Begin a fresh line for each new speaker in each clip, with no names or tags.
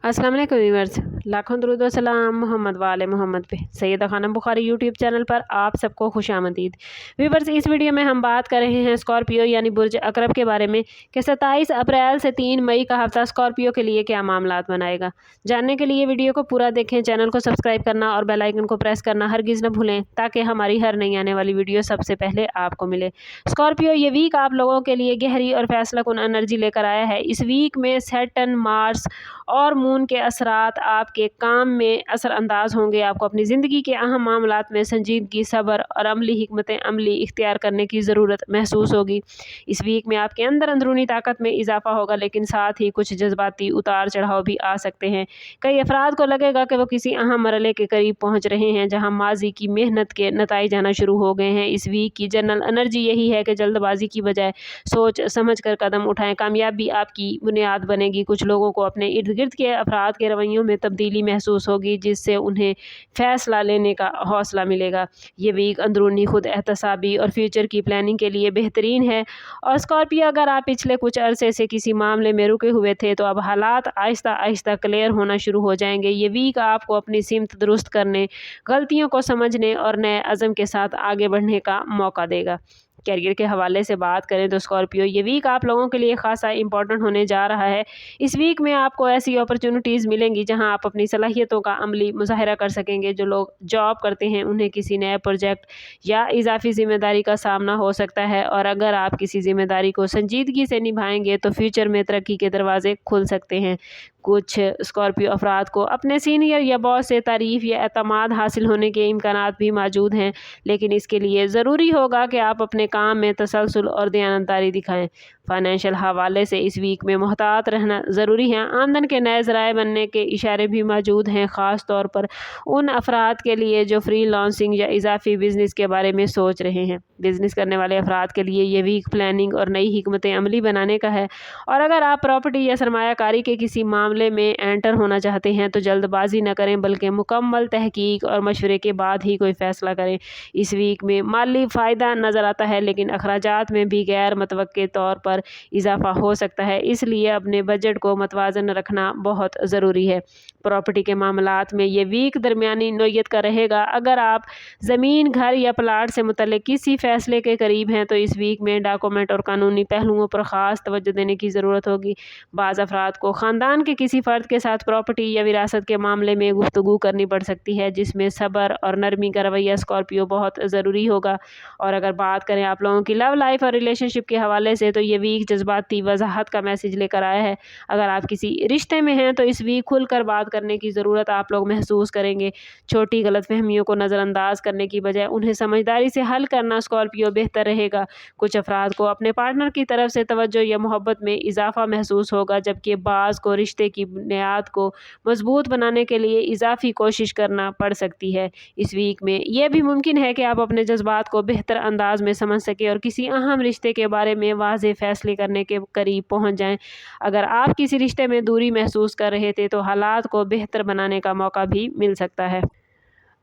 अस्सलाम वालेकुम व्यूअर्स, लाखों दुरूद व सलाम मोहम्मद वाले मोहम्मद पे। सैयदा खानम बुखारी यूट्यूब चैनल पर आप सबको खुशामदीद। व्यूअर्स, इस वीडियो में हम बात कर रहे हैं स्कॉर्पियो यानी बुर्ज अकरब के बारे में कि 27 अप्रैल से 3 मई का हफ्ता स्कॉर्पियो के लिए क्या मामलात बनाएगा। जानने के लिए वीडियो को पूरा देखें, चैनल को सब्सक्राइब करना और बेल आइकन को प्रेस करना हरगिज़ न भूलें ताकि हमारी हर नई आने वाली वीडियो सबसे पहले आपको मिले। स्कॉर्पियो ये वीक आप लोगों के लिए गहरी और फैसला कुन एनर्जी लेकर आया है। इस वीक में सैटर्न, मार्स और मून के असरात आपके काम में असरअंदाज होंगे। आपको अपनी ज़िंदगी के अहम मामलात में संजीदगी, सब्र और अमली हिकमत अमली इख्तियार करने की ज़रूरत महसूस होगी। इस वीक में आपके अंदर अंदरूनी ताकत में इजाफा होगा, लेकिन साथ ही कुछ जज्बाती उतार चढ़ाव भी आ सकते हैं। कई अफराद को लगेगा कि वो किसी अहम मरहले के करीब पहुँच रहे हैं जहाँ माजी की मेहनत के नताइज आना शुरू हो गए हैं। इस वीक की जनरल एनर्जी यही है कि जल्दबाजी की बजाय सोच समझ कर कदम उठाएं। कामयाबी आपकी बुनियाद बनेगी। कुछ लोगों को अपने इर्द गिर्द के अफराद के रवैयों में तब्दीली महसूस होगी, जिससे उन्हें फ़ैसला लेने का हौसला मिलेगा। ये वीक अंदरूनी खुद एहतसाबी और फ्यूचर की प्लानिंग के लिए बेहतरीन है। और स्कॉर्पियो, अगर आप पिछले कुछ अरसे से किसी मामले में रुके हुए थे तो अब हालात आहिस्ता आहिस्ता क्लियर होना शुरू हो जाएंगे। ये वीक आपको अपनी सिमत दुरुस्त करने, गलतियों को समझने और नए अज़म के साथ आगे बढ़ने का मौका देगा। कैरियर के हवाले से बात करें तो स्कॉर्पियो, ये वीक आप लोगों के लिए खासा इंपॉर्टेंट होने जा रहा है। इस वीक में आपको ऐसी अपॉर्चुनिटीज़ मिलेंगी जहां आप अपनी सलाहियतों का अमली मुज़ाहिरा कर सकेंगे। जो लोग जॉब करते हैं उन्हें किसी नए प्रोजेक्ट या इजाफी ज़िम्मेदारी का सामना हो सकता है, और अगर आप किसी ज़िम्मेदारी को संजीदगी से निभाएंगे तो फ्यूचर में तरक्की के दरवाजे खुल सकते हैं। कुछ स्कॉर्पियो अफराद को अपने सीनियर या बॉस से तारीफ़ या एतमाद हासिल होने के इम्कानात भी मौजूद हैं, लेकिन इसके लिए ज़रूरी होगा कि आप अपने काम में तसलसल और दयानतदारी दिखाएं। फाइनेंशियल हवाले से इस वीक में मुहतात रहना ज़रूरी है। आमदन के नए ज़राए बनने के इशारे भी मौजूद हैं, ख़ास तौर पर उन अफराद के लिए जो फ्री लॉन्सिंग या इजाफी बिज़नेस के बारे में सोच रहे हैं। बिज़नेस करने वाले अफराद के लिए ये वीक प्लानिंग और नई हिकमत अमली बनाने का है। और अगर आप प्रॉपर्टी या सरमायाकारी के किसी मामले में एंटर होना चाहते हैं तो जल्दबाजी न करें, बल्कि मुकम्मल तहकीक और मशवरे के बाद ही कोई फ़ैसला करें। इस वीक में माली फ़ायदा नज़र आता है, लेकिन अखराजात में भी गैर मुतवक्के तौर पर इजाफा हो सकता है, इसलिए अपने बजट को मतवाज़न रखना बहुत ज़रूरी है। प्रॉपर्टी के मामलात में ये वीक दरमियानी नौयत का रहेगा। अगर आप ज़मीन, घर या प्लाट से मुतल्लिक किसी फ़ैसले के करीब हैं तो इस वीक में डॉक्यूमेंट और कानूनी पहलुओं पर ख़ास तवज्जो देने की ज़रूरत होगी। बाज़ अफराद को ख़ानदान के किसी फ़र्द के साथ प्रॉपर्टी या विरासत के मामले में गुफ्तगू करनी पड़ सकती है, जिसमें सब्र और नरमी का रवैया स्कॉर्पियो बहुत ज़रूरी होगा। और अगर बात करें आप लोगों की लव लाइफ और रिलेशनशिप के हवाले से तो ये वीक जज्बाती वजाहत का मैसेज लेकर आया है। अगर आप किसी रिश्ते में हैं तो इस वीक खुलकर बात करने की ज़रूरत आप लोग महसूस करेंगे। छोटी गलतफहमियों को नज़रअंदाज करने की बजाय उन्हें समझदारी से हल करना स्कॉर्पियो बेहतर रहेगा। कुछ अफराद को अपने पार्टनर की तरफ से तवज्जो या मोहब्बत में इजाफा महसूस होगा, जबकि बाज़ को रिश्ते की बुनियाद को मजबूत बनाने के लिए इजाफी कोशिश करना पड़ सकती है। इस वीक में यह भी मुमकिन है कि आप अपने जज्बात को बेहतर अंदाज में समझ सकें और किसी अहम रिश्ते के बारे में वाज़ेह फैसले करने के करीब पहुंच जाएं। अगर आप किसी रिश्ते में दूरी महसूस कर रहे थे तो हालात को बेहतर बनाने का मौका भी मिल सकता है।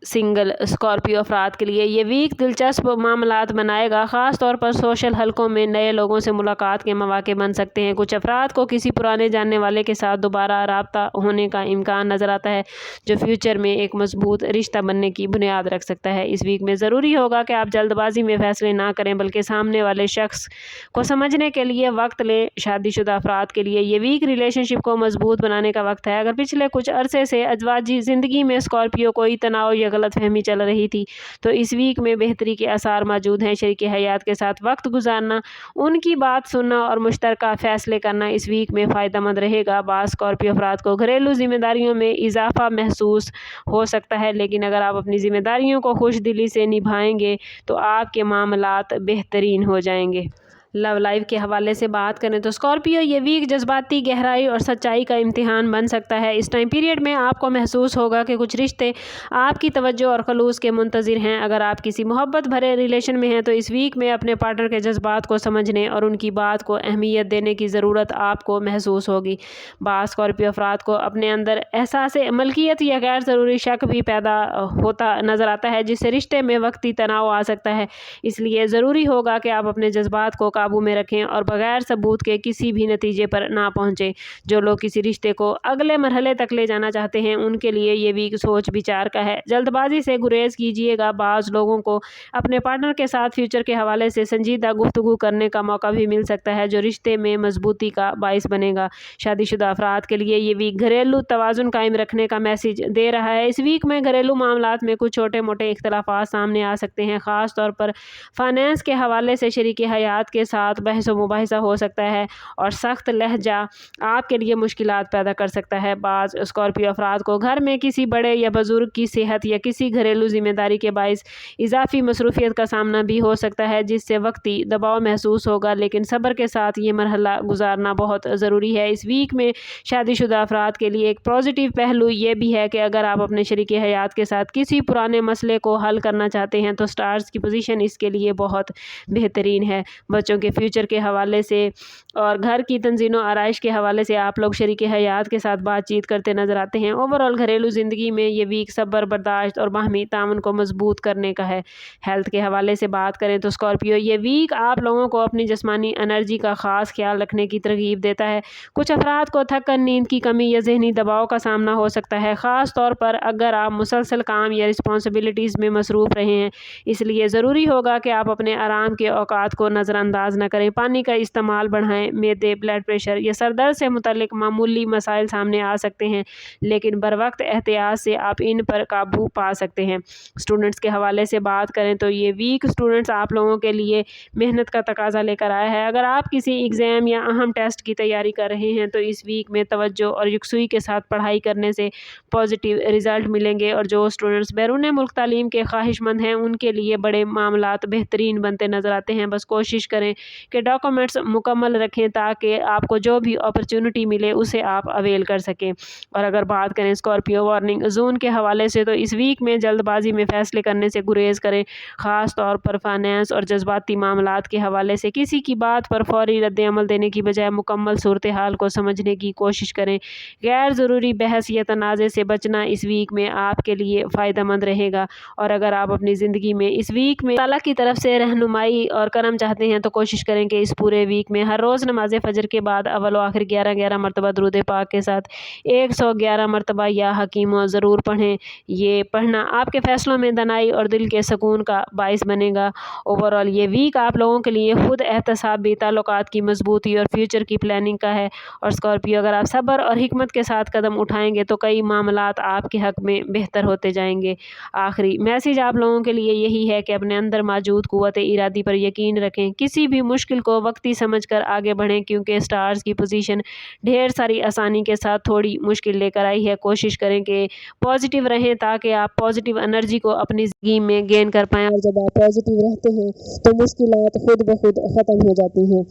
सिंगल स्कॉर्पियो अफराद के लिए ये वीक दिलचस्प मामलात बनाएगा। ख़ास तौर पर सोशल हलकों में नए लोगों से मुलाकात के मौके बन सकते हैं। कुछ अफराद को किसी पुराने जानने वाले के साथ दोबारा राब्ता होने का इम्कान नज़र आता है, जो फ्यूचर में एक मजबूत रिश्ता बनने की बुनियाद रख सकता है। इस वीक में ज़रूरी होगा कि आप जल्दबाजी में फ़ैसले ना करें, बल्कि सामने वाले शख्स को समझने के लिए वक्त लें। शादीशुदा अफराद के लिए ये वीक रिलेशनशिप को मजबूत बनाने का वक्त है। अगर पिछले कुछ अरसे से अज़वाजी ज़िंदगी में स्कॉर्पियो कोई तनाव या गलतफहमी चल रही थी तो इस वीक में बेहतरी के आसार मौजूद हैं। शरीके हयात के साथ वक्त गुजारना, उनकी बात सुनना और मुश्तरका फ़ैसले करना इस वीक में फ़ायदेमंद रहेगा। बाज़ स्कॉर्पियो अफराद को घरेलू ज़िम्मेदारियों में इजाफा महसूस हो सकता है, लेकिन अगर आप अपनी ज़िम्मेदारियों को खुश दिली से निभाएंगे तो आपके मामलात बेहतरीन हो जाएंगे। लव लाइफ के हवाले से बात करें तो स्कॉर्पियो ये वीक जज्बाती गहराई और सच्चाई का इम्तिहान बन सकता है। इस टाइम पीरियड में आपको महसूस होगा कि कुछ रिश्ते आपकी तवज्जो और खलूस के मुंतज़िर हैं। अगर आप किसी मोहब्बत भरे रिलेशन में हैं तो इस वीक में अपने पार्टनर के जज्बात को समझने और उनकी बात को अहमियत देने की ज़रूरत आपको महसूस होगी। बाज़ स्कॉर्पियो अफराद को अपने अंदर एहसास मलकियत या गैर ज़रूरी शक भी पैदा होता नज़र आता है, जिससे रिश्ते में वक्ती तनाव आ सकता है। इसलिए ज़रूरी होगा कि आप अपने जज्बात को काबू में रखें और बगैर सबूत के किसी भी नतीजे पर ना पहुँचें। जो लोग किसी रिश्ते को अगले मरहले तक ले जाना चाहते हैं उनके लिए ये वीक सोच विचार का है। जल्दबाजी से गुरेज कीजिएगा। बाज़ लोगों को अपने पार्टनर के साथ फ्यूचर के हवाले से संजीदा गुफ्तगू करने का मौका भी मिल सकता है जो रिश्ते में मजबूती का बाइस बनेगा। शादीशुदा अफराद के लिए ये वीक घरेलू तवाज़ुन कायम रखने का मैसेज दे रहा है। इस वीक में घरेलू मामलात में कुछ छोटे मोटे इख्तलाफात सामने आ सकते हैं। ख़ास तौर पर फाइनेंस के हवाले से शरीके हयात के साथ बहस व मुबाहिसा हो सकता है और सख्त लहजा आपके लिए मुश्किलात पैदा कर सकता है। बाज़ स्कॉर्पियो अफराद को घर में किसी बड़े या बुजुर्ग की सेहत या किसी घरेलू जिम्मेदारी के बाइस इजाफी मसरूफियत का सामना भी हो सकता है जिससे वक्ती दबाव महसूस होगा, लेकिन सब्र के साथ ये मरहला गुजारना बहुत ज़रूरी है। इस वीक में शादीशुदा अफराद के लिए एक पॉजिटिव पहलू ये भी है कि अगर आप अपने शरीके हयात के साथ किसी पुराने मसले को हल करना चाहते हैं तो स्टार्स की पोजीशन इसके लिए बहुत बेहतरीन है। बच्चों के फ्यूचर के हवाले से और घर की तंजीम आराइश के हवाले से आप लोग शरीके हयात के साथ बातचीत करते नजर आते हैं। ओवरऑल घरेलू ज़िंदगी में ये वीक सब्र, बर्दाश्त और बाहमी ताउन को मजबूत करने का है। हेल्थ के हवाले से बात करें तो स्कॉर्पियो ये वीक आप लोगों को अपनी जिस्मानी एनर्जी का ख़ास ख्याल रखने की तरगीब देता है। कुछ अफराद को थकन, नींद की कमी या जहनी दबाव का सामना हो सकता है, ख़ास तौर पर अगर आप मुसलसल काम या रिस्पॉन्सिबिलिटीज़ में मसरूफ़ रहे हैं। इसलिए ज़रूरी होगा कि आप अपने आराम के औकात को नज़रअंदाज न करें। पानी का इस्तेमाल बढ़ाएं। मैदे, ब्लड प्रेशर या सरदर्द से मुतल्लिक मामूली मसाइल सामने आ सकते हैं, लेकिन बर वक्त एहतियात से आप इन पर काबू पा सकते हैं। स्टूडेंट्स के हवाले से बात करें तो ये वीक स्टूडेंट्स आप लोगों के लिए मेहनत का तकाजा लेकर आया है। अगर आप किसी एग्ज़ाम या अहम टेस्ट की तैयारी कर रहे हैं तो इस वीक में तवज्जो और यकसुई के साथ पढ़ाई करने से पॉजिटिव रिज़ल्ट मिलेंगे। और जो स्टूडेंट्स बैरून मुल्क तालीम के ख्वाहिशमंद हैं उनके लिए बड़े मामलात बेहतरीन बनते नज़र आते हैं। बस कोशिश करें कि डॉक्यूमेंट्स मुकम्मल रखें ताकि आपको जो भी अपॉर्चुनिटी मिले उसे आप अवेल कर सकें। और अगर बात करें स्कॉर्पियो वार्निंग जोन के हवाले से तो इस वीक में जल्दबाजी में फ़ैसले करने से गुरेज करें। ख़ास तौर पर फाइनेंस और जज्बाती मामलात के हवाले से किसी की बात पर फौरी रद्द-ए-अमल देने की बजाय मुकम्मल सूरत हाल को समझने की कोशिश करें। गैर ज़रूरी बहस या तनाज़े से बचना इस वीक में आपके लिए फ़ायदेमंद रहेगा। और अगर आप अपनी ज़िंदगी में इस वीक में अल्लाह की तरफ से रहनुमाई और करम चाहते हैं तो कोशिश करें कि इस पूरे वीक में हर रोज़ नमाज फ़जर के बाद अव्वल व आखिर 11-11 मरतबा दुरूद पाक के साथ 111 मरतबा या हकीम ज़रूर पढ़ें। ये पढ़ना आपके फ़ैसलों में दनाई और दिल के सुकून का बाइस बनेगा। ओवरऑल ये वीक आप लोगों के लिए खुद एहतसाबी, ताल्लुकात की मजबूती और फ्यूचर की प्लानिंग का है। और स्कॉर्पियो अगर आप सब्र और हिकमत के साथ कदम उठाएंगे तो कई मामलात आपके हक में बेहतर होते जाएंगे। आखिरी मैसेज आप लोगों के लिए यही है कि अपने अंदर मौजूद कुव्वत इरादी पर यकीन रखें। किसी भी मुश्किल को वक्ती समझकर आगे बढ़ें क्योंकि स्टार्स की पोजीशन ढेर सारी आसानी के साथ थोड़ी मुश्किल लेकर आई है। कोशिश करें कि पॉजिटिव रहें ताकि आप पॉजिटिव एनर्जी को अपनी ज़िंदगी में गेन कर पाएँ। और जब आप पॉजिटिव रहते हैं तो मुश्किलात खुद ब खुद ख़त्म हो जाती हैं।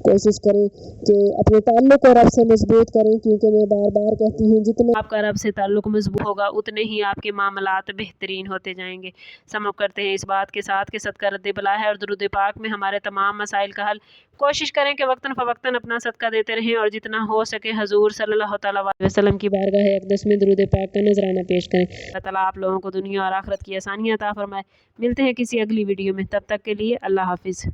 कोशिश करें कि अपने ताल्लुक़ को रब से मजबूत करें क्योंकि मैं बार बार कहती हूँ जितना आपका रब से ताल्लुक़ मजबूत होगा उतने ही आपके मामलात बेहतरीन होते जाएंगे। सम अप करते हैं इस बात के साथ कि सदका रद्द बला है और दुरूद पाक में हमारे तमाम मसाइल का हल। कोशिश करें कि वक्तन फ़वक्तन अपना सदका देते रहें और जितना हो सके हजूर सल्लल्लाहु अलैहि वसल्लम की बारगाह अक़दस में दुरूद पाक का नजराना पेश करें। अल्लाह ताला आप लोगों को दुनिया और आखिरत की आसानियाँ अता फरमाए। मिलते हैं किसी अगली वीडियो में, तब तक के लिए अल्लाह हाफिज़।